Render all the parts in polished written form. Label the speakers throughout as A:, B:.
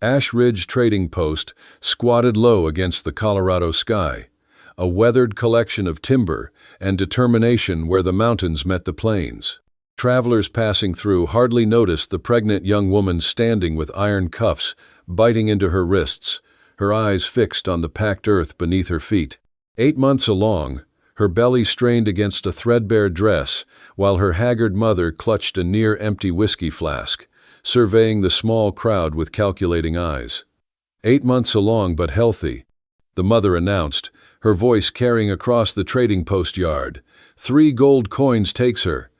A: Ash Ridge Trading Post squatted low against the Colorado sky, a weathered collection of timber and determination where the mountains met the plains. Travelers passing through hardly noticed the pregnant young woman standing with iron cuffs biting into her wrists, her eyes fixed on the packed earth beneath her feet. 8 months along, her belly strained against a threadbare dress, while her haggard mother clutched a near-empty whiskey flask, surveying the small crowd with calculating eyes. 8 months along but healthy, the mother announced, her voice carrying across the trading post yard. 3 gold coins takes her.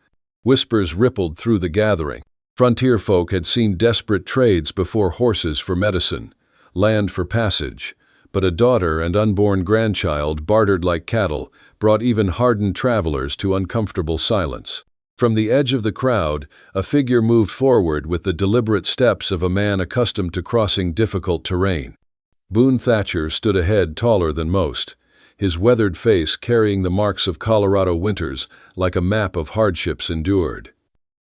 A: Whispers rippled through the gathering. Frontier folk had seen desperate trades before: horses for medicine, land for passage, but a daughter and unborn grandchild bartered like cattle brought even hardened travelers to uncomfortable silence. From the edge of the crowd, a figure moved forward with the deliberate steps of a man accustomed to crossing difficult terrain. Boone Thatcher stood ahead, taller than most, his weathered face carrying the marks of Colorado winters like a map of hardships endured.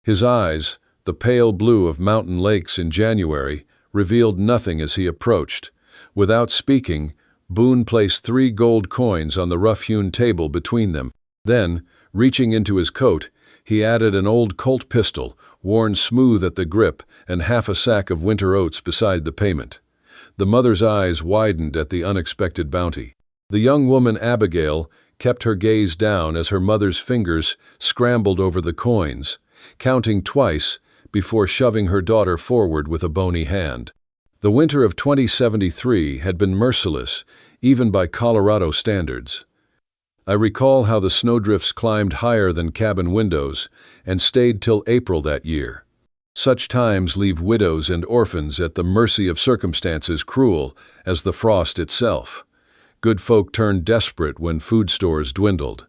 A: His eyes, the pale blue of mountain lakes in January, revealed nothing as he approached. Without speaking, Boone placed 3 gold coins on the rough-hewn table between them. Then, reaching into his coat, he added an old Colt pistol, worn smooth at the grip, and half a sack of winter oats beside the payment. The mother's eyes widened at the unexpected bounty. The young woman Abigail kept her gaze down as her mother's fingers scrambled over the coins, counting twice before shoving her daughter forward with a bony hand. The winter of 2073 had been merciless, even by Colorado standards. I recall how the snowdrifts climbed higher than cabin windows and stayed till April that year. Such times leave widows and orphans at the mercy of circumstances cruel as the frost itself. Good folk turned desperate when food stores dwindled.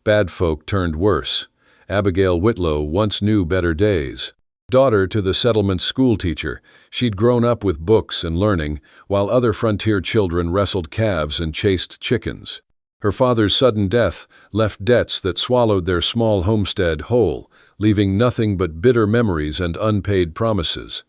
A: Bad folk turned worse. Abigail Whitlow once knew better days. Daughter to the settlement's schoolteacher, she'd grown up with books and learning, while other frontier children wrestled calves and chased chickens. Her father's sudden death left debts that swallowed their small homestead whole, leaving nothing but bitter memories and unpaid promises.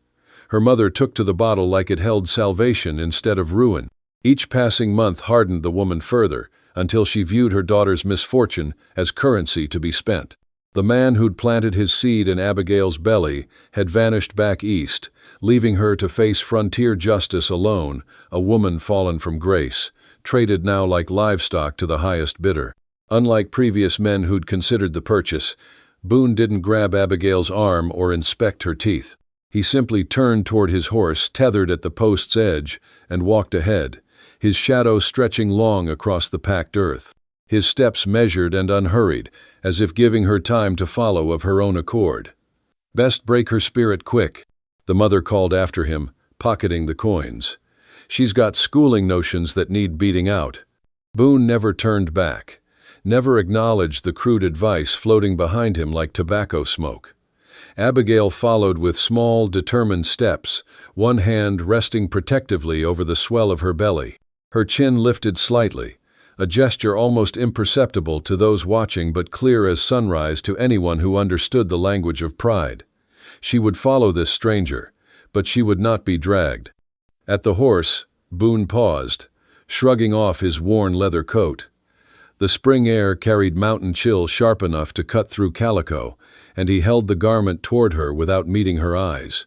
A: Her mother took to the bottle like it held salvation instead of ruin. Each passing month hardened the woman further, until she viewed her daughter's misfortune as currency to be spent. The man who'd planted his seed in Abigail's belly had vanished back east, leaving her to face frontier justice alone, a woman fallen from grace, traded now like livestock to the highest bidder. Unlike previous men who'd considered the purchase, Boone didn't grab Abigail's arm or inspect her teeth. He simply turned toward his horse tethered at the post's edge and walked ahead, his shadow stretching long across the packed earth. His steps measured and unhurried, as if giving her time to follow of her own accord. "Best break her spirit quick," the mother called after him, pocketing the coins. "She's got schooling notions that need beating out." Boone never turned back, never acknowledged the crude advice floating behind him like tobacco smoke. Abigail followed with small, determined steps, one hand resting protectively over the swell of her belly. Her chin lifted slightly, a gesture almost imperceptible to those watching but clear as sunrise to anyone who understood the language of pride. She would follow this stranger, but she would not be dragged. At the horse, Boone paused, shrugging off his worn leather coat. The spring air carried mountain chill sharp enough to cut through calico, and he held the garment toward her without meeting her eyes.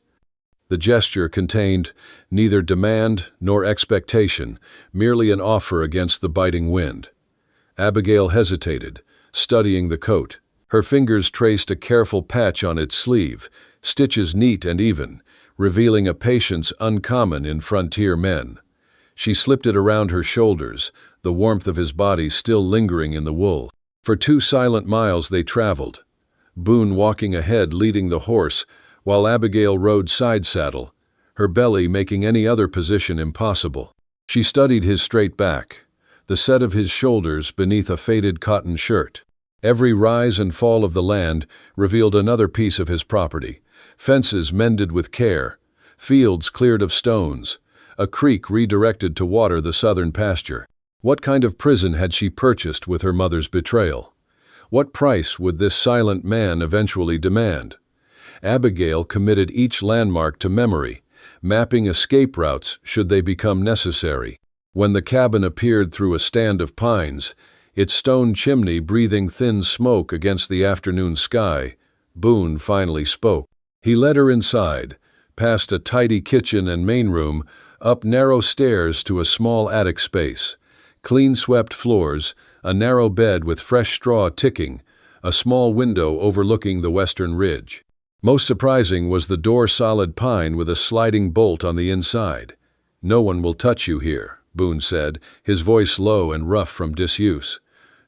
A: The gesture contained neither demand nor expectation, merely an offer against the biting wind. Abigail hesitated, studying the coat. Her fingers traced a careful patch on its sleeve, stitches neat and even, revealing a patience uncommon in frontier men. She slipped it around her shoulders, the warmth of his body still lingering in the wool. For 2 silent miles they traveled, Boone walking ahead leading the horse, while Abigail rode side saddle, her belly making any other position impossible. She studied his straight back, the set of his shoulders beneath a faded cotton shirt. Every rise and fall of the land revealed another piece of his property: fences mended with care, fields cleared of stones, a creek redirected to water the southern pasture. What kind of prison had she purchased with her mother's betrayal? What price would this silent man eventually demand? Abigail committed each landmark to memory, mapping escape routes should they become necessary. When the cabin appeared through a stand of pines, its stone chimney breathing thin smoke against the afternoon sky, Boone finally spoke. He led her inside, past a tidy kitchen and main room, up narrow stairs to a small attic space. Clean swept floors, a narrow bed with fresh straw ticking, a small window overlooking the western ridge. Most surprising was the door solid pine with a sliding bolt on the inside. "No one will touch you here," Boone said, his voice low and rough from disuse.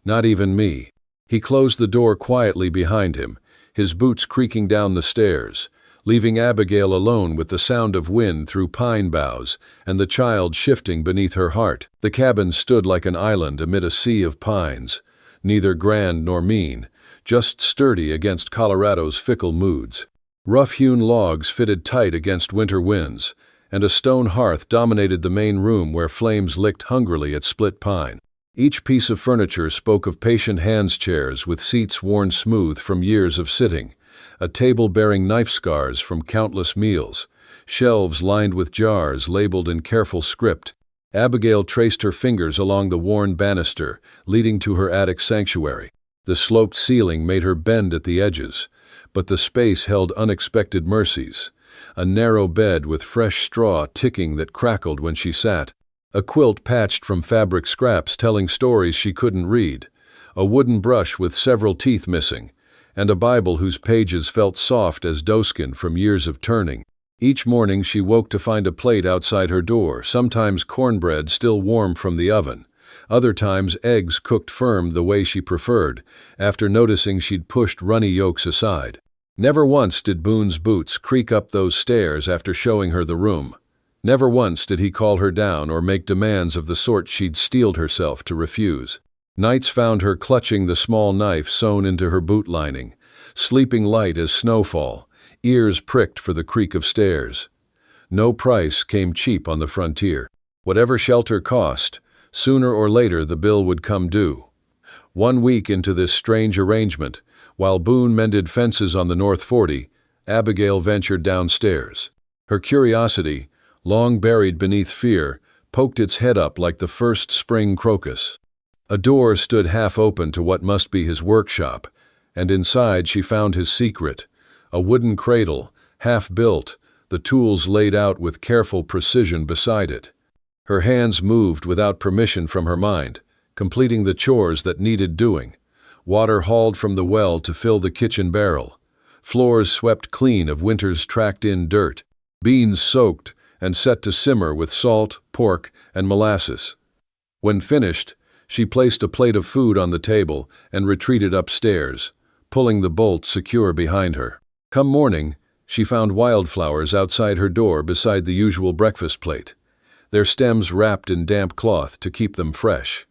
A: "Not even me." He closed the door quietly behind him, his boots creaking down the stairs, leaving Abigail alone with the sound of wind through pine boughs and the child shifting beneath her heart. The cabin stood like an island amid a sea of pines, neither grand nor mean, just sturdy against Colorado's fickle moods. Rough-hewn logs fitted tight against winter winds, and a stone hearth dominated the main room where flames licked hungrily at split pine. Each piece of furniture spoke of patient hands chairs with seats worn smooth from years of sitting, a table bearing knife scars from countless meals, shelves lined with jars labeled in careful script. Abigail traced her fingers along the worn banister, leading to her attic sanctuary. The sloped ceiling made her bend at the edges, but the space held unexpected mercies. A narrow bed with fresh straw ticking that crackled when she sat, a quilt patched from fabric scraps telling stories she couldn't read, a wooden brush with several teeth missing, and a Bible whose pages felt soft as doeskin from years of turning. Each morning she woke to find a plate outside her door, sometimes cornbread still warm from the oven, other times eggs cooked firm the way she preferred, after noticing she'd pushed runny yolks aside. Never once did Boone's boots creak up those stairs after showing her the room. Never once did he call her down or make demands of the sort she'd steeled herself to refuse. Nights found her clutching the small knife sewn into her boot lining, sleeping light as snowfall, ears pricked for the creak of stairs. No price came cheap on the frontier. Whatever shelter cost, sooner or later the bill would come due. 1 week into this strange arrangement, while Boone mended fences on the North 40, Abigail ventured downstairs. Her curiosity, long buried beneath fear, poked its head up like the first spring crocus. A door stood half open to what must be his workshop, and inside she found his secret, a wooden cradle, half-built, the tools laid out with careful precision beside it. Her hands moved without permission from her mind, completing the chores that needed doing. Water hauled from the well to fill the kitchen barrel. Floors swept clean of winter's tracked-in dirt. Beans soaked and set to simmer with salt, pork, and molasses. When finished, she placed a plate of food on the table and retreated upstairs, pulling the bolt secure behind her. Come morning, she found wildflowers outside her door beside the usual breakfast plate, their stems wrapped in damp cloth to keep them fresh.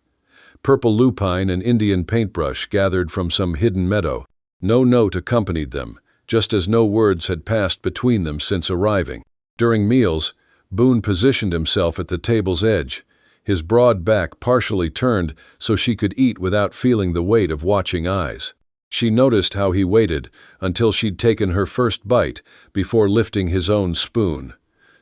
A: Purple lupine and Indian paintbrush gathered from some hidden meadow. No note accompanied them, just as no words had passed between them since arriving. During meals, Boone positioned himself at the table's edge, his broad back partially turned so she could eat without feeling the weight of watching eyes. She noticed how he waited until she'd taken her first bite before lifting his own spoon.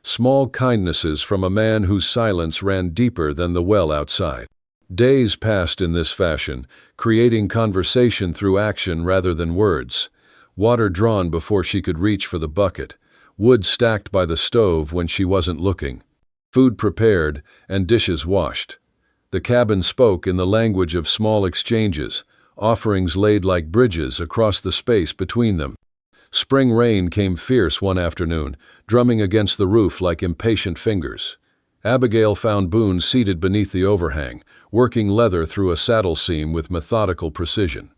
A: Small kindnesses from a man whose silence ran deeper than the well outside. Days passed in this fashion, creating conversation through action rather than words. Water drawn before she could reach for the bucket, wood stacked by the stove when she wasn't looking, food prepared and dishes washed. The cabin spoke in the language of small exchanges, offerings laid like bridges across the space between them. Spring rain came fierce one afternoon, drumming against the roof like impatient fingers. Abigail found Boone seated beneath the overhang, working leather through a saddle seam with methodical precision.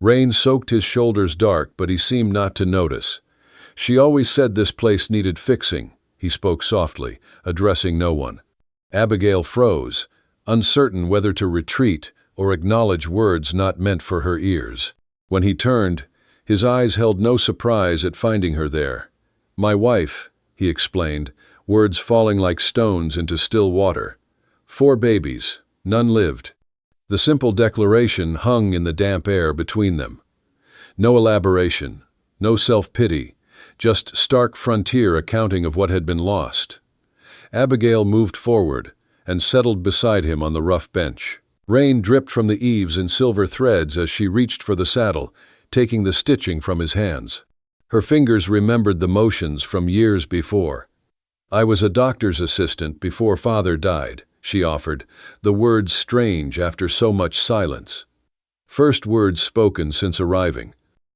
A: Rain soaked his shoulders dark, but he seemed not to notice. "She always said this place needed fixing," he spoke softly, addressing no one. Abigail froze, uncertain whether to retreat or acknowledge words not meant for her ears. When he turned, his eyes held no surprise at finding her there. "My wife," he explained, words falling like stones into still water. "4 babies, none lived." The simple declaration hung in the damp air between them. No elaboration, no self-pity, just stark frontier accounting of what had been lost. Abigail moved forward and settled beside him on the rough bench. Rain dripped from the eaves in silver threads as she reached for the saddle, taking the stitching from his hands. Her fingers remembered the motions from years before. "I was a doctor's assistant before Father died," she offered, the words strange after so much silence. First words spoken since arriving.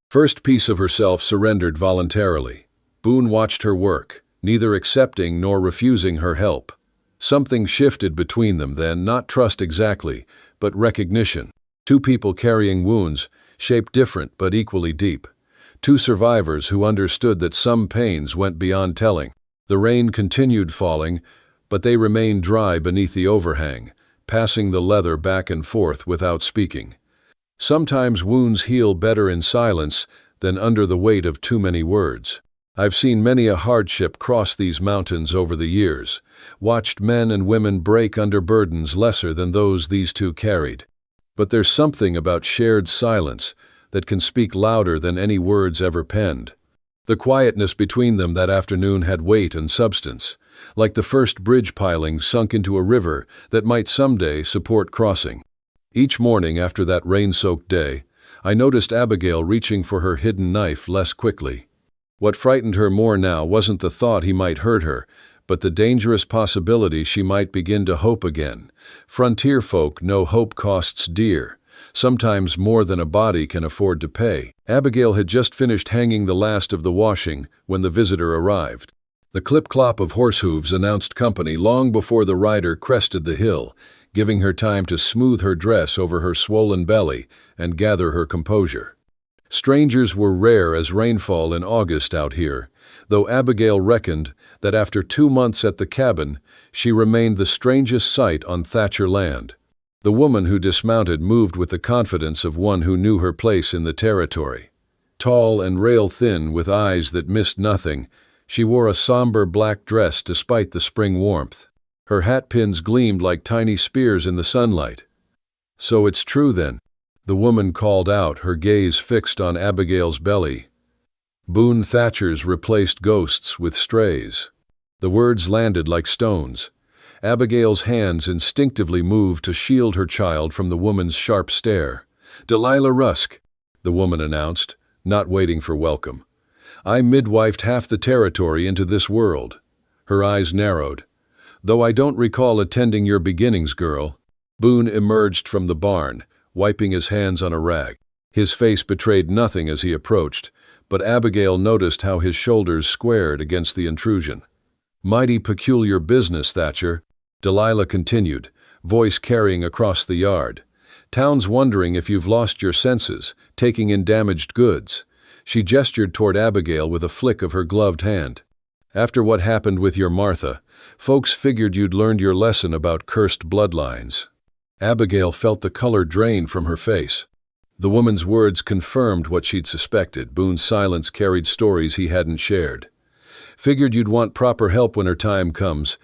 A: First piece of herself surrendered voluntarily. Boone watched her work, neither accepting nor refusing her help. Something shifted between them then, not trust exactly, but recognition. Two people carrying wounds, shaped different but equally deep. Two survivors who understood that some pains went beyond telling. The rain continued falling, but they remained dry beneath the overhang, passing the leather back and forth without speaking. Sometimes wounds heal better in silence than under the weight of too many words. I've seen many a hardship cross these mountains over the years, watched men and women break under burdens lesser than those these two carried. But there's something about shared silence that can speak louder than any words ever penned. The quietness between them that afternoon had weight and substance, like the first bridge piling sunk into a river that might someday support crossing. Each morning after that rain-soaked day, I noticed Abigail reaching for her hidden knife less quickly. What frightened her more now wasn't the thought he might hurt her, but the dangerous possibility she might begin to hope again. Frontier folk know hope costs dear, sometimes more than a body can afford to pay. Abigail had just finished hanging the last of the washing when the visitor arrived. The clip-clop of horse hooves announced company long before the rider crested the hill, giving her time to smooth her dress over her swollen belly and gather her composure. Strangers were rare as rainfall in August out here, though Abigail reckoned that after 2 months at the cabin, she remained the strangest sight on Thatcher land. The woman who dismounted moved with the confidence of one who knew her place in the territory. Tall and rail-thin, with eyes that missed nothing, she wore a somber black dress despite the spring warmth. Her hat pins gleamed like tiny spears in the sunlight. "So it's true then," the woman called out, her gaze fixed on Abigail's belly. "Boone Thatchers replaced ghosts with strays." The words landed like stones. Abigail's hands instinctively moved to shield her child from the woman's sharp stare. "Delilah Rusk," the woman announced, not waiting for welcome. "I midwifed half the territory into this world." Her eyes narrowed. "Though I don't recall attending your beginnings, girl." Boone emerged from the barn, wiping his hands on a rag. His face betrayed nothing as he approached, but Abigail noticed how his shoulders squared against the intrusion. "Mighty peculiar business, Thatcher," Delilah continued, voice carrying across the yard. "Town's wondering if you've lost your senses, taking in damaged goods." She gestured toward Abigail with a flick of her gloved hand. "After what happened with your Martha, folks figured you'd learned your lesson about cursed bloodlines." Abigail felt the color drain from her face. The woman's words confirmed what she'd suspected. Boone's silence carried stories he hadn't shared. "Figured you'd want proper help when her time comes,"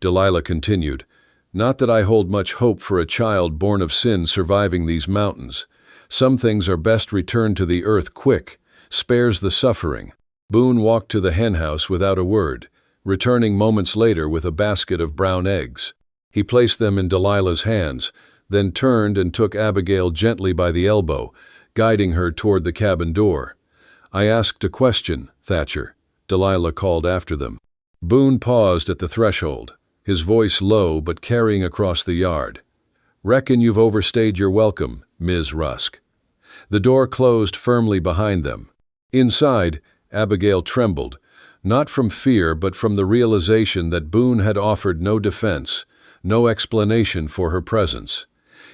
A: Delilah continued. "Not that I hold much hope for a child born of sin surviving these mountains. Some things are best returned to the earth quick, spares the suffering." Boone walked to the henhouse without a word, returning moments later with a basket of brown eggs. He placed them in Delilah's hands, then turned and took Abigail gently by the elbow, guiding her toward the cabin door. "I asked a question, Thatcher," Delilah called after them. Boone paused at the threshold, his voice low but carrying across the yard. "Reckon you've overstayed your welcome, Ms. Rusk." The door closed firmly behind them. Inside, Abigail trembled, not from fear but from the realization that Boone had offered no defense, no explanation for her presence.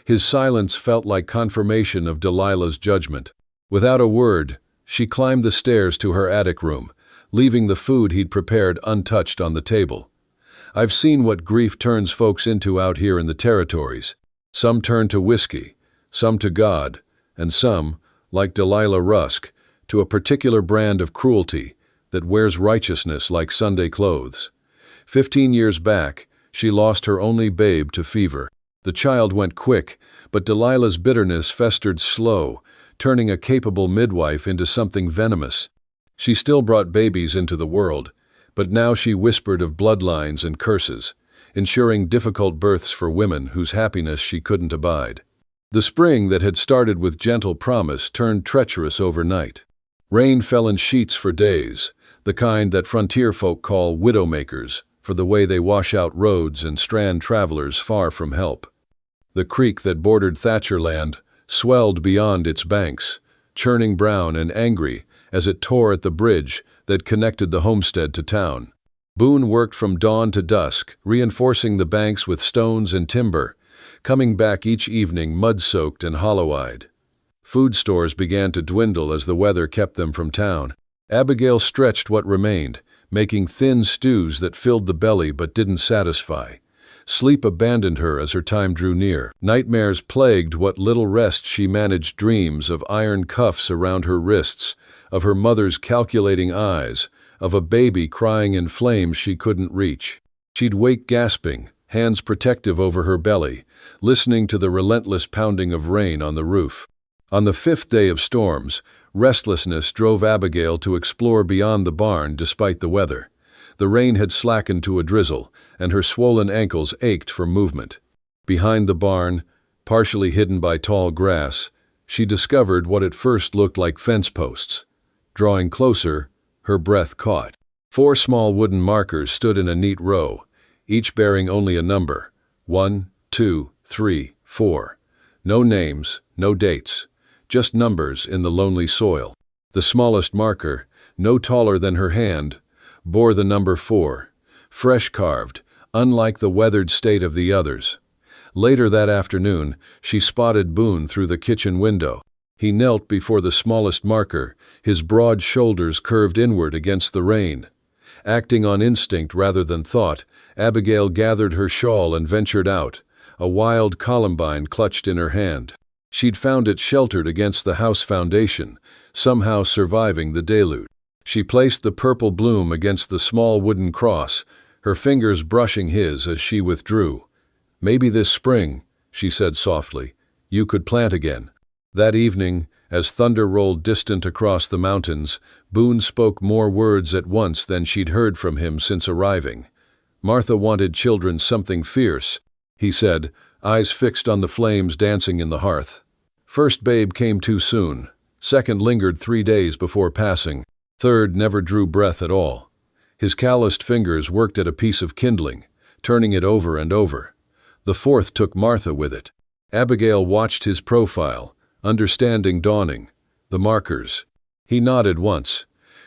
A: His silence felt like confirmation of Delilah's judgment. Without a word, she climbed the stairs to her attic room, leaving the food he'd prepared untouched on the table. "I've seen what grief turns folks into out here in the territories. Some turn to whiskey, some to God, and some, like Delilah Rusk, to a particular brand of cruelty that wears righteousness like Sunday clothes. 15 years back, she lost her only babe to fever. The child went quick, but Delilah's bitterness festered slow, turning a capable midwife into something venomous. She still brought babies into the world, But now she whispered of bloodlines and curses, ensuring difficult births for women whose happiness she couldn't abide. The spring that had started with gentle promise turned treacherous overnight. Rain fell in sheets for days, the kind that frontier folk call widowmakers, for the way they wash out roads and strand travelers far from help. The creek that bordered Thatcherland swelled beyond its banks, churning brown and angry as it tore at the bridge that connected the homestead to town. Boone worked from dawn to dusk, reinforcing the banks with stones and timber, coming back each evening mud-soaked and hollow-eyed. Food stores began to dwindle as the weather kept them from town. Abigail stretched what remained, making thin stews that filled the belly but didn't satisfy. Sleep abandoned her as her time drew near. Nightmares plagued what little rest she managed, dreams of iron cuffs around her wrists, of her mother's calculating eyes, of a baby crying in flames she couldn't reach. She'd wake gasping, hands protective over her belly, listening to the relentless pounding of rain on the roof. On the 5th day of storms, restlessness drove Abigail to explore beyond the barn despite the weather. The rain had slackened to a drizzle, and her swollen ankles ached for movement. Behind the barn, partially hidden by tall grass, she discovered what at first looked like fence posts. Drawing closer, her breath caught. 4 small wooden markers stood in a neat row, each bearing only a number: 1, 2, 3, 4. No names, no dates, just numbers in the lonely soil. The smallest marker, no taller than her hand, bore the number 4, fresh carved, unlike the weathered state of the others. Later that afternoon, she spotted Boone through the kitchen window. He knelt before the smallest marker, his broad shoulders curved inward against the rain. Acting on instinct rather than thought, Abigail gathered her shawl and ventured out, a wild columbine clutched in her hand. She'd found it sheltered against the house foundation, somehow surviving the deluge. She placed the purple bloom against the small wooden cross, her fingers brushing his as she withdrew. "Maybe this spring," she said softly, "you could plant again." That evening, as thunder rolled distant across the mountains, Boone spoke more words at once than she'd heard from him since arriving. Martha wanted children something fierce, he said, eyes fixed on the flames dancing in the hearth. First babe came too soon. Second lingered 3 days before passing. Third never drew breath at all. His calloused fingers worked at a piece of kindling, turning it over and over. The fourth took Martha with it. Abigail watched his profile, understanding dawning. The markers. He nodded once.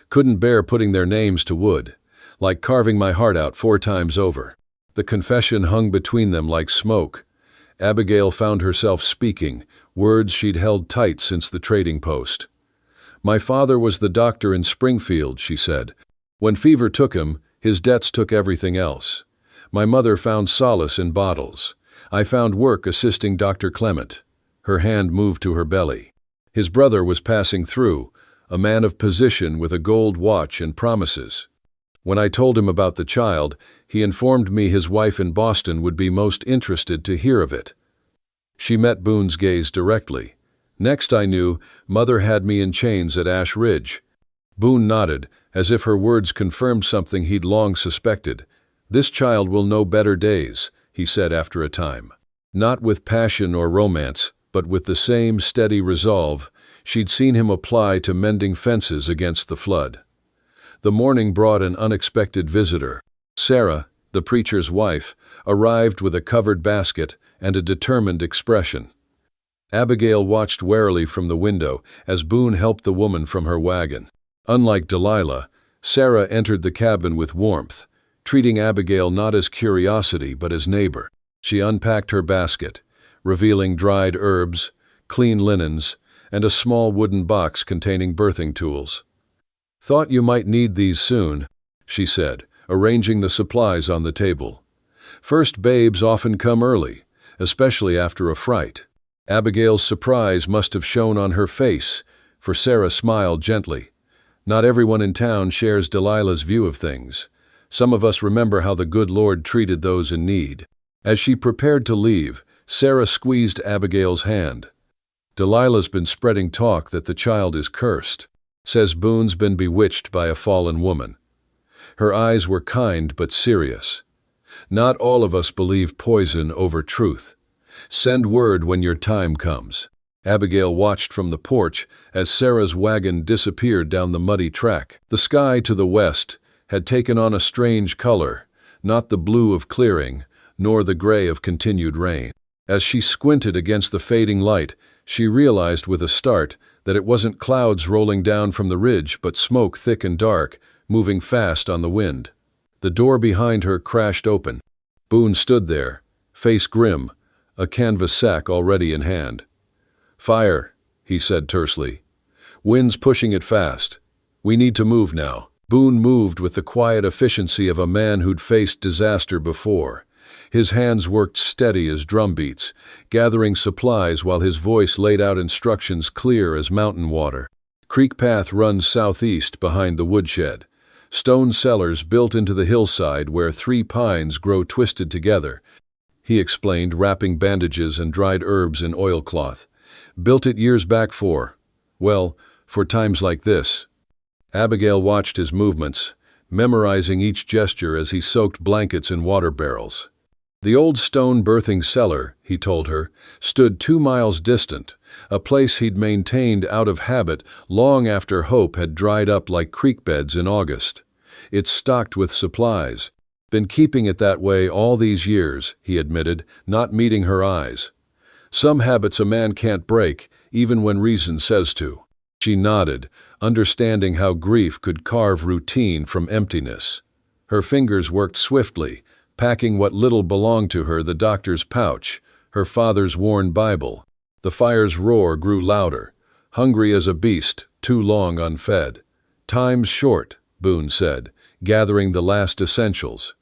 A: Couldn't bear putting their names to wood, like carving my heart out 4 times over. The confession hung between them like smoke. Abigail found herself speaking, words she'd held tight since the trading post. "My father was the doctor in Springfield," she said. "When fever took him, his debts took everything else. My mother found solace in bottles. I found work assisting Dr. Clement." Her hand moved to her belly. "His brother was passing through, a man of position with a gold watch and promises. When I told him about the child, he informed me his wife in Boston would be most interested to hear of it." She met Boone's gaze directly. "Next I knew, Mother had me in chains at Ash Ridge." Boone nodded, as if her words confirmed something he'd long suspected. "This child will know better days," he said after a time. Not with passion or romance, but with the same steady resolve she'd seen him apply to mending fences against the flood. The morning brought an unexpected visitor. Sarah, the preacher's wife, arrived with a covered basket and a determined expression. Abigail watched warily from the window as Boone helped the woman from her wagon. Unlike Delilah, Sarah entered the cabin with warmth, treating Abigail not as curiosity but as neighbor. She unpacked her basket, revealing dried herbs, clean linens, and a small wooden box containing birthing tools. "Thought you might need these soon," she said, arranging the supplies on the table. "First babes often come early, especially after a fright." Abigail's surprise must have shown on her face, for Sarah smiled gently. "Not everyone in town shares Delilah's view of things. Some of us remember how the good Lord treated those in need." As she prepared to leave, Sarah squeezed Abigail's hand. "Delilah's been spreading talk that the child is cursed. Says Boone's been bewitched by a fallen woman." Her eyes were kind but serious. "Not all of us believe poison over truth. Send word when your time comes." Abigail watched from the porch as Sarah's wagon disappeared down the muddy track. The sky to the west had taken on a strange color, not the blue of clearing, nor the gray of continued rain. As she squinted against the fading light, she realized with a start that it wasn't clouds rolling down from the ridge, but smoke thick and dark, moving fast on the wind. The door behind her crashed open. Boone stood there, face grim, a canvas sack already in hand. "Fire," he said tersely. "Wind's pushing it fast. We need to move now." Boone moved with the quiet efficiency of a man who'd faced disaster before. His hands worked steady as drumbeats, gathering supplies while his voice laid out instructions clear as mountain water. Creek path runs southeast behind the woodshed. Stone cellars built into the hillside where 3 pines grow twisted together, he explained, wrapping bandages and dried herbs in oilcloth. "Built it years back for times like this." Abigail watched his movements, memorizing each gesture as he soaked blankets in water barrels. The old stone birthing cellar, he told her, stood 2 miles distant, a place he'd maintained out of habit long after hope had dried up like creek beds in August. "It's stocked with supplies. Been keeping it that way all these years," he admitted, not meeting her eyes. "Some habits a man can't break, even when reason says to." She nodded, understanding how grief could carve routine from emptiness. Her fingers worked swiftly, packing what little belonged to her: the doctor's pouch, her father's worn Bible. The fire's roar grew louder, hungry as a beast, too long unfed. "Time's short," Boone said, gathering the last essentials.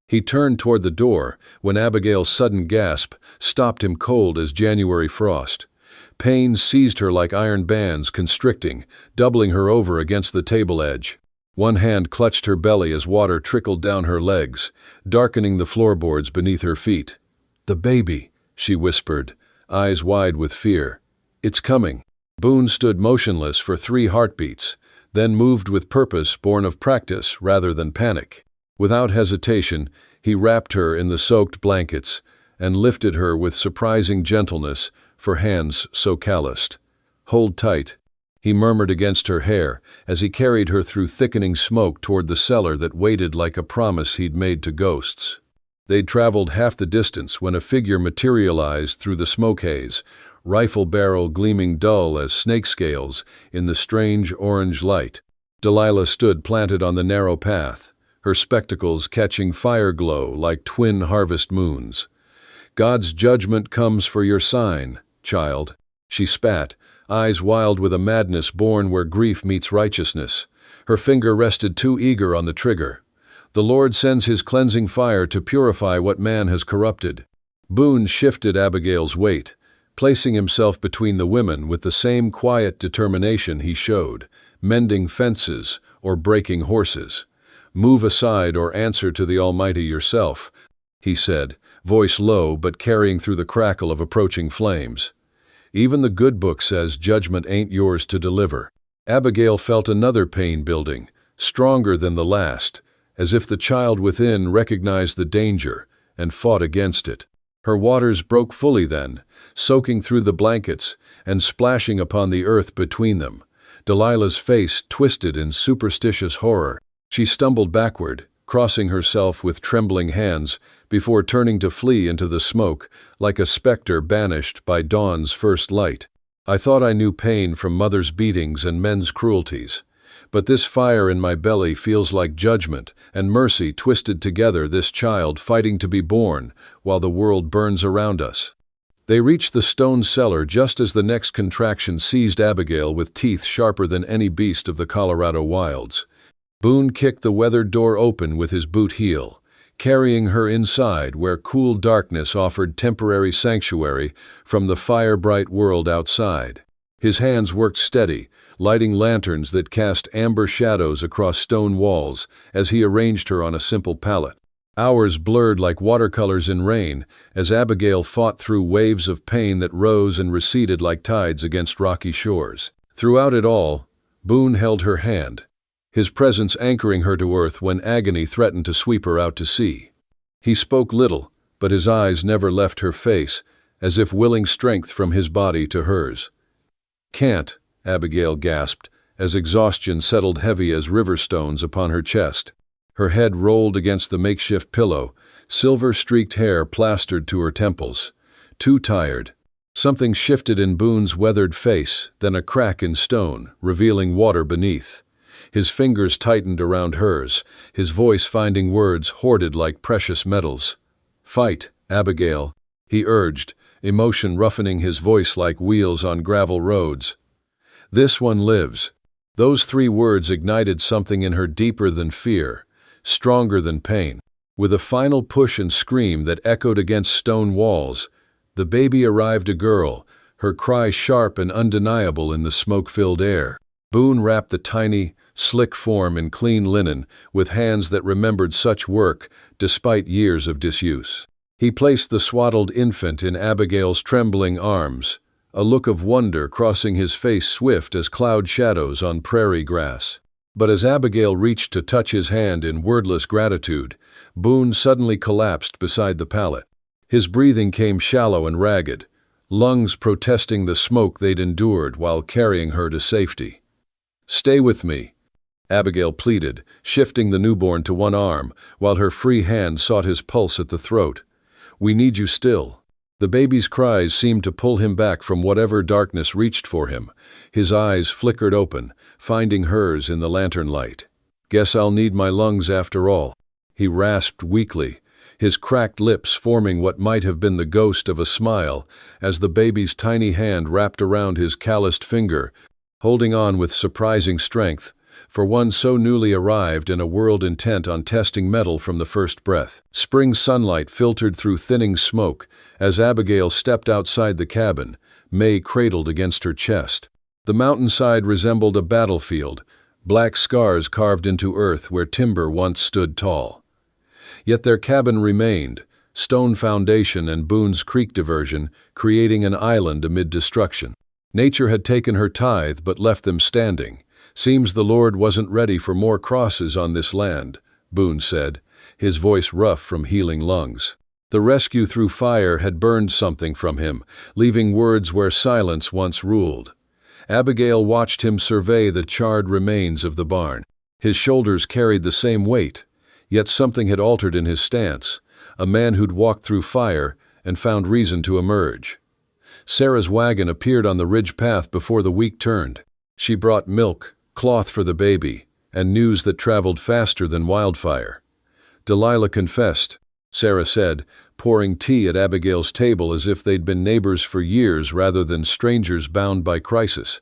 A: He turned toward the door when Abigail's sudden gasp stopped him cold as January frost. Pain seized her like iron bands, constricting, doubling her over against the table edge. One hand clutched her belly as water trickled down her legs, darkening the floorboards beneath her feet. "The baby," she whispered, eyes wide with fear. "It's coming." Boone stood motionless for 3 heartbeats, then moved with purpose born of practice rather than panic. Without hesitation, he wrapped her in the soaked blankets and lifted her with surprising gentleness for hands so calloused. "Hold tight," he murmured against her hair as he carried her through thickening smoke toward the cellar that waited like a promise he'd made to ghosts. They'd traveled half the distance when a figure materialized through the smoke haze, rifle barrel gleaming dull as snake scales in the strange orange light. Delilah stood planted on the narrow path, her spectacles catching fire glow like twin harvest moons. "God's judgment comes for your sign, child," she spat, eyes wild with a madness born where grief meets righteousness. Her finger rested too eager on the trigger. "The Lord sends his cleansing fire to purify what man has corrupted." Boone shifted Abigail's weight, placing himself between the women with the same quiet determination he showed, mending fences or breaking horses. "Move aside or answer to the Almighty yourself," he said, voice low but carrying through the crackle of approaching flames. "Even the good book says judgment ain't yours to deliver." Abigail felt another pain building, stronger than the last, as if the child within recognized the danger and fought against it. Her waters broke fully then, soaking through the blankets and splashing upon the earth between them. Delilah's face twisted in superstitious horror. She stumbled backward, crossing herself with trembling hands before turning to flee into the smoke like a specter banished by dawn's first light. "I thought I knew pain from mother's beatings and men's cruelties. But this fire in my belly feels like judgment and mercy twisted together, this child fighting to be born while the world burns around us." They reached the stone cellar just as the next contraction seized Abigail with teeth sharper than any beast of the Colorado wilds. Boone kicked the weathered door open with his boot heel, carrying her inside where cool darkness offered temporary sanctuary from the fire-bright world outside. His hands worked steady, lighting lanterns that cast amber shadows across stone walls as he arranged her on a simple pallet. Hours blurred like watercolors in rain as Abigail fought through waves of pain that rose and receded like tides against rocky shores. Throughout it all, Boone held her hand, his presence anchoring her to earth when agony threatened to sweep her out to sea. He spoke little, but his eyes never left her face, as if willing strength from his body to hers. "Can't," Abigail gasped, as exhaustion settled heavy as river stones upon her chest. Her head rolled against the makeshift pillow, silver-streaked hair plastered to her temples. Too tired. Something shifted in Boone's weathered face, then a crack in stone, revealing water beneath. His fingers tightened around hers, his voice finding words hoarded like precious metals. "Fight, Abigail," he urged, emotion roughening his voice like wheels on gravel roads. "This one lives." Those 3 words ignited something in her deeper than fear, stronger than pain. With a final push and scream that echoed against stone walls, the baby arrived a girl, her cry sharp and undeniable in the smoke-filled air. Boone wrapped the tiny, slick form in clean linen, with hands that remembered such work despite years of disuse. He placed the swaddled infant in Abigail's trembling arms, a look of wonder crossing his face swift as cloud shadows on prairie grass. But as Abigail reached to touch his hand in wordless gratitude, Boone suddenly collapsed beside the pallet. His breathing came shallow and ragged, lungs protesting the smoke they'd endured while carrying her to safety. "Stay with me," Abigail pleaded, shifting the newborn to one arm, while her free hand sought his pulse at the throat. "We need you still." The baby's cries seemed to pull him back from whatever darkness reached for him. His eyes flickered open, finding hers in the lantern light. "Guess I'll need my lungs after all," he rasped weakly, his cracked lips forming what might have been the ghost of a smile as the baby's tiny hand wrapped around his calloused finger, holding on with surprising strength, for one so newly arrived in a world intent on testing metal from the first breath. Spring sunlight filtered through thinning smoke as Abigail stepped outside the cabin, May cradled against her chest. The mountainside resembled a battlefield, black scars carved into earth where timber once stood tall. Yet their cabin remained, stone foundation and Boone's Creek diversion, creating an island amid destruction. Nature had taken her tithe but left them standing. "Seems the Lord wasn't ready for more crosses on this land," Boone said, his voice rough from healing lungs. The rescue through fire had burned something from him, leaving words where silence once ruled. Abigail watched him survey the charred remains of the barn. His shoulders carried the same weight, yet something had altered in his stance, a man who'd walked through fire and found reason to emerge. Sarah's wagon appeared on the ridge path before the week turned. She brought milk, cloth for the baby, and news that traveled faster than wildfire. "Delilah confessed," Sarah said, pouring tea at Abigail's table as if they'd been neighbors for years rather than strangers bound by crisis.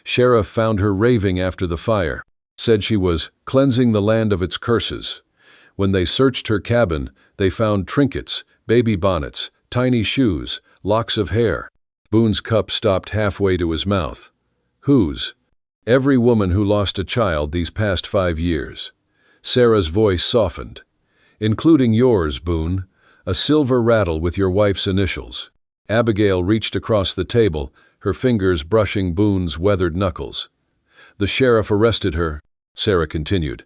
A: "Sheriff found her raving after the fire. Said she was cleansing the land of its curses. When they searched her cabin, they found trinkets, baby bonnets, tiny shoes, locks of hair." Boone's cup stopped halfway to his mouth. "Whose?" "Every woman who lost a child these past 5 years." Sarah's voice softened. "Including yours, Boone, a silver rattle with your wife's initials." Abigail reached across the table, her fingers brushing Boone's weathered knuckles. "The sheriff arrested her," Sarah continued.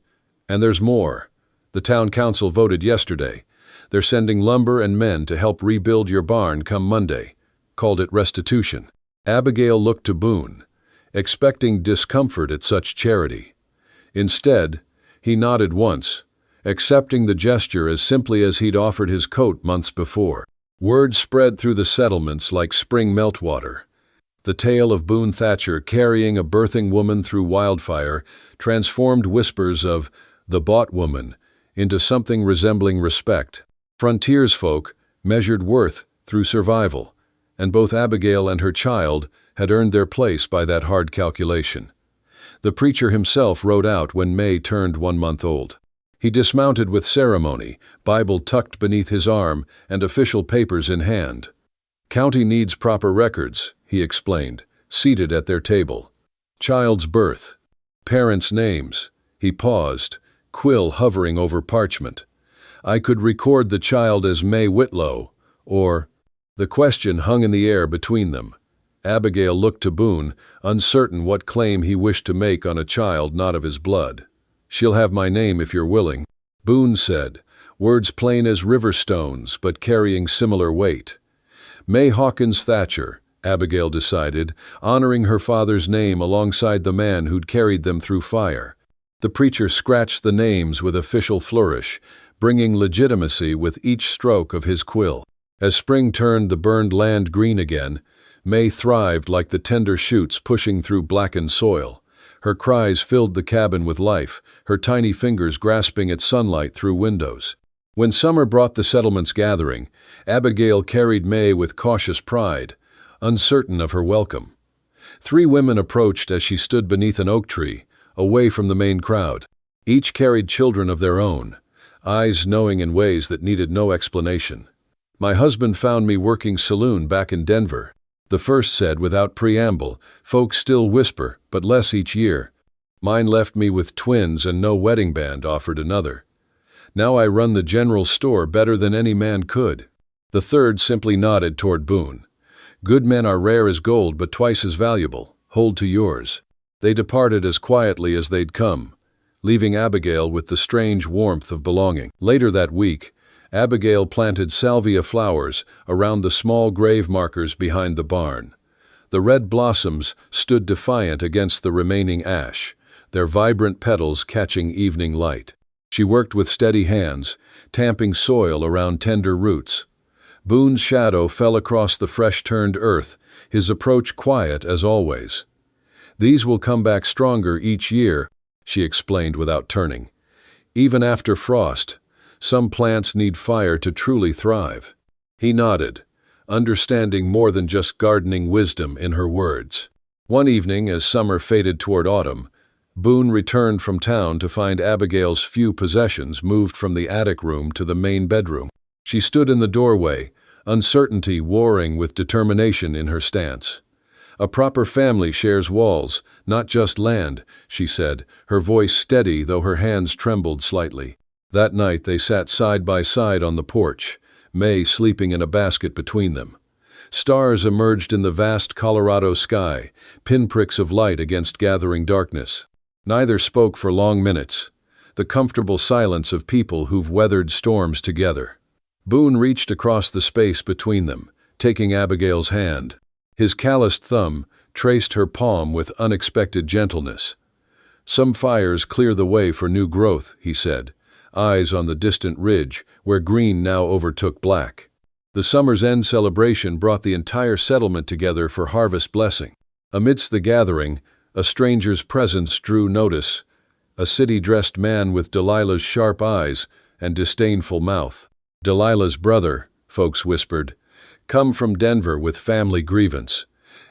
A: "And there's more. The town council voted yesterday. They're sending lumber and men to help rebuild your barn come Monday. Called it restitution." Abigail looked to Boone, expecting discomfort at such charity. Instead, he nodded once, accepting the gesture as simply as he'd offered his coat months before. Word spread through the settlements like spring meltwater. The tale of Boone Thatcher carrying a birthing woman through wildfire transformed whispers of the bought woman into something resembling respect. Frontiers folk measured worth through survival, and both Abigail and her child had earned their place by that hard calculation. The preacher himself rode out when May turned 1 month old. He dismounted with ceremony, Bible tucked beneath his arm and official papers in hand. "County needs proper records," he explained, seated at their table. "Child's birth, parents' names." He paused, quill hovering over parchment. "I could record the child as May Whitlow, or—" The question hung in the air between them. Abigail looked to Boone, uncertain what claim he wished to make on a child not of his blood. "She'll have my name if you're willing," Boone said, words plain as river stones but carrying similar weight. May Hawkins Thatcher, Abigail decided, honoring her father's name alongside the man who'd carried them through fire. The preacher scratched the names with official flourish, bringing legitimacy with each stroke of his quill. As spring turned the burned land green again, May thrived like the tender shoots pushing through blackened soil. Her cries filled the cabin with life, her tiny fingers grasping at sunlight through windows. When summer brought the settlement's gathering, Abigail carried May with cautious pride, uncertain of her welcome. 3 women approached as she stood beneath an oak tree, away from the main crowd. Each carried children of their own, eyes knowing in ways that needed no explanation. "My husband found me working saloon back in Denver," the first said without preamble. "Folks still whisper, but less each year." "Mine left me with twins and no wedding band," offered another. "Now I run the general store better than any man could." The third simply nodded toward Boone. "Good men are rare as gold but twice as valuable. Hold to yours." They departed as quietly as they'd come, leaving Abigail with the strange warmth of belonging. Later that week, Abigail planted salvia flowers around the small grave markers behind the barn. The red blossoms stood defiant against the remaining ash, their vibrant petals catching evening light. She worked with steady hands, tamping soil around tender roots. Boone's shadow fell across the fresh-turned earth, his approach quiet as always. "These will come back stronger each year," she explained without turning. "Even after frost, some plants need fire to truly thrive." He nodded, understanding more than just gardening wisdom in her words. One evening, as summer faded toward autumn, Boone returned from town to find Abigail's few possessions moved from the attic room to the main bedroom. She stood in the doorway, uncertainty warring with determination in her stance. "A proper family shares walls, not just land," she said, her voice steady though her hands trembled slightly. That night they sat side by side on the porch, May sleeping in a basket between them. Stars emerged in the vast Colorado sky, pinpricks of light against gathering darkness. Neither spoke for long minutes, the comfortable silence of people who've weathered storms together. Boone reached across the space between them, taking Abigail's hand. His calloused thumb traced her palm with unexpected gentleness. "Some fires clear the way for new growth," he said, eyes on the distant ridge where green now overtook black. The summer's end celebration brought the entire settlement together for harvest blessing. Amidst the gathering, a stranger's presence drew notice, a city-dressed man with Delilah's sharp eyes and disdainful mouth. "Delilah's brother," folks whispered, "come from Denver with family grievance."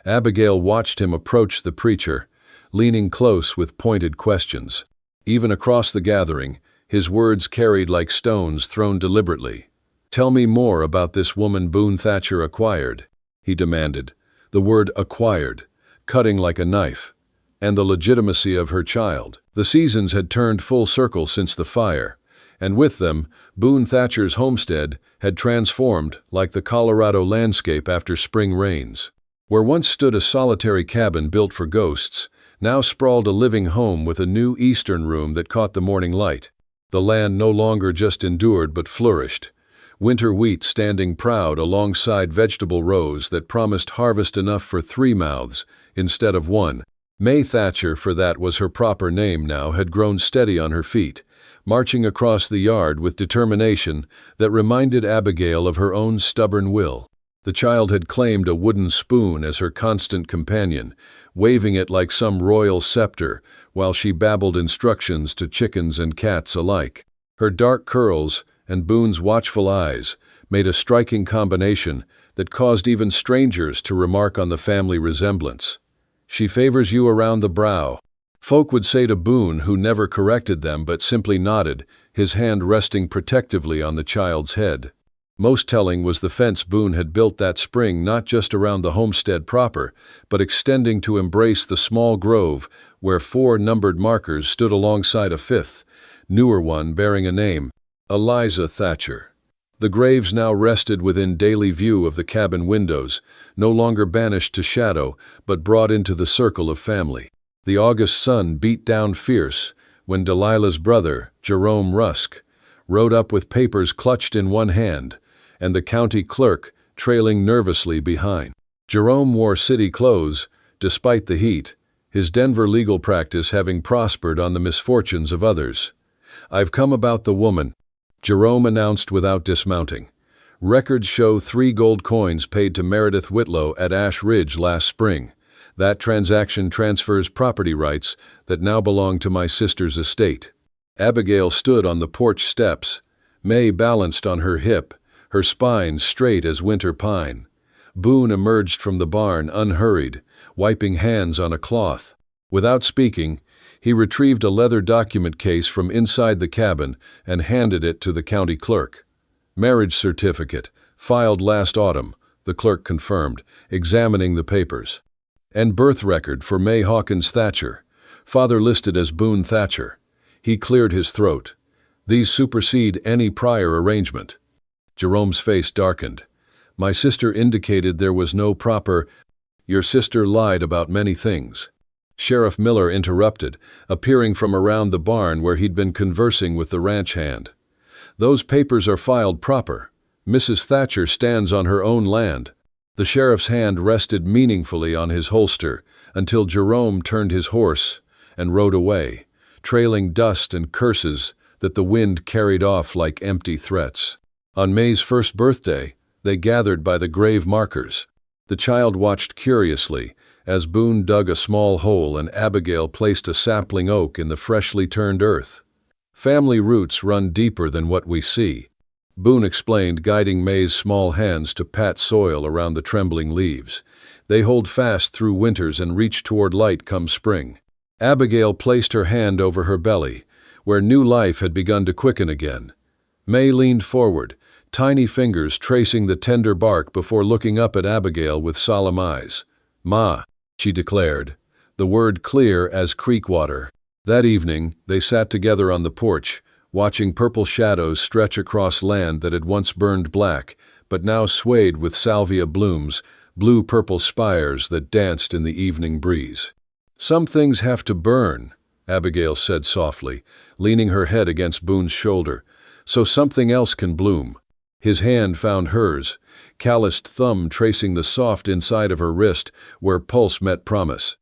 A: Abigail watched him approach the preacher, leaning close with pointed questions. Even across the gathering, his words carried like stones thrown deliberately. "Tell me more about this woman Boone Thatcher acquired," he demanded, the word acquired, cutting like a knife, "and the legitimacy of her child." The seasons had turned full circle since the fire, and with them, Boone Thatcher's homestead had transformed like the Colorado landscape after spring rains. Where once stood a solitary cabin built for ghosts, now sprawled a living home with a new eastern room that caught the morning light. The land no longer just endured but flourished, winter wheat standing proud alongside vegetable rows that promised harvest enough for 3 mouths instead of 1. May Thatcher, for that was her proper name now, had grown steady on her feet, marching across the yard with determination that reminded Abigail of her own stubborn will. The child had claimed a wooden spoon as her constant companion, waving it like some royal scepter while she babbled instructions to chickens and cats alike. Her dark curls and Boone's watchful eyes made a striking combination that caused even strangers to remark on the family resemblance. "She favors you around the brow," folk would say to Boone, who never corrected them but simply nodded, his hand resting protectively on the child's head. Most telling was the fence Boone had built that spring, not just around the homestead proper, but extending to embrace the small grove where 4 numbered markers stood alongside a 5th, newer one bearing a name, Eliza Thatcher. The graves now rested within daily view of the cabin windows, no longer banished to shadow, but brought into the circle of family. The August sun beat down fierce, when Delilah's brother, Jerome Rusk, rode up with papers clutched in one hand, and the county clerk trailing nervously behind. Jerome wore city clothes, despite the heat, his Denver legal practice having prospered on the misfortunes of others. "I've come about the woman," Jerome announced without dismounting. "Records show 3 gold coins paid to Meredith Whitlow at Ash Ridge last spring. That transaction transfers property rights that now belong to my sister's estate." Abigail stood on the porch steps, May balanced on her hip, her spine straight as winter pine. Boone emerged from the barn unhurried, wiping hands on a cloth. Without speaking, he retrieved a leather document case from inside the cabin and handed it to the county clerk. "Marriage certificate, filed last autumn," the clerk confirmed, examining the papers. "And birth record for May Hawkins Thatcher, father listed as Boone Thatcher." He cleared his throat. "These supersede any prior arrangement." Jerome's face darkened. "My sister indicated there was no proper—" "Your sister lied about many things." Sheriff Miller interrupted, appearing from around the barn where he'd been conversing with the ranch hand. "Those papers are filed proper. Mrs. Thatcher stands on her own land." The sheriff's hand rested meaningfully on his holster until Jerome turned his horse and rode away, trailing dust and curses that the wind carried off like empty threats. On May's first birthday, they gathered by the grave markers. The child watched curiously as Boone dug a small hole and Abigail placed a sapling oak in the freshly turned earth. "Family roots run deeper than what we see," Boone explained, guiding May's small hands to pat soil around the trembling leaves. "They hold fast through winters and reach toward light come spring." Abigail placed her hand over her belly, where new life had begun to quicken again. May leaned forward, tiny fingers tracing the tender bark before looking up at Abigail with solemn eyes. "Ma," she declared, the word clear as creek water. That evening, they sat together on the porch, watching purple shadows stretch across land that had once burned black, but now swayed with salvia blooms, blue-purple spires that danced in the evening breeze. "Some things have to burn," Abigail said softly, leaning her head against Boone's shoulder, "so something else can bloom." His hand found hers, calloused thumb tracing the soft inside of her wrist where pulse met promise.